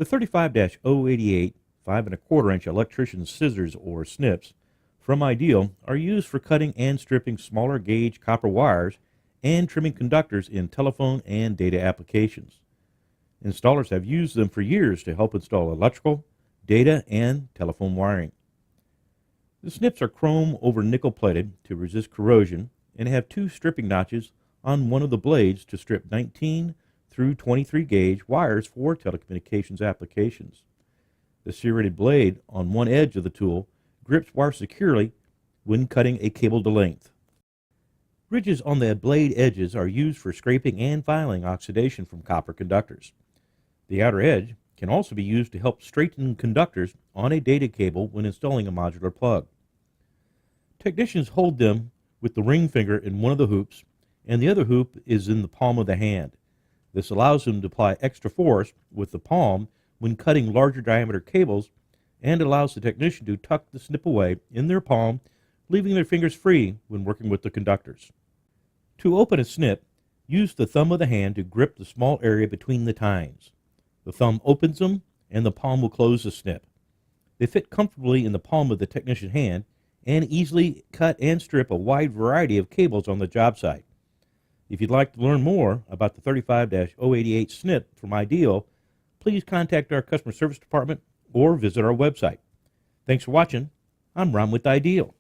The 35-088 5 1/4 inch electrician scissors, or Snips, from IDEAL are used for cutting and stripping smaller gauge copper wires and trimming conductors in telephone and data applications. Installers have used them for years to help install electrical, data, and telephone wiring. The Snips are chrome over nickel plated to resist corrosion and have two stripping notches on one of the blades to strip 19 through 23 gauge wires for telecommunications applications. The serrated blade on one edge of the tool grips wire securely when cutting a cable to length. Ridges on the blade edges are used for scraping and filing oxidation from copper conductors. The outer edge can also be used to help straighten conductors on a data cable when installing a modular plug. Technicians hold them with the ring finger in one of the hoops, and the other hoop is in the palm of the hand. This allows them to apply extra force with the palm when cutting larger diameter cables, and allows the technician to tuck the snip away in their palm, leaving their fingers free when working with the conductors. To open a snip, use the thumb of the hand to grip the small area between the tines. The thumb opens them, and the palm will close the snip. They fit comfortably in the palm of the technician's hand and easily cut and strip a wide variety of cables on the job site. If you'd like to learn more about the 35-088 snip from IDEAL, please contact our customer service department or visit our website. Thanks for watching. I'm Ron with IDEAL.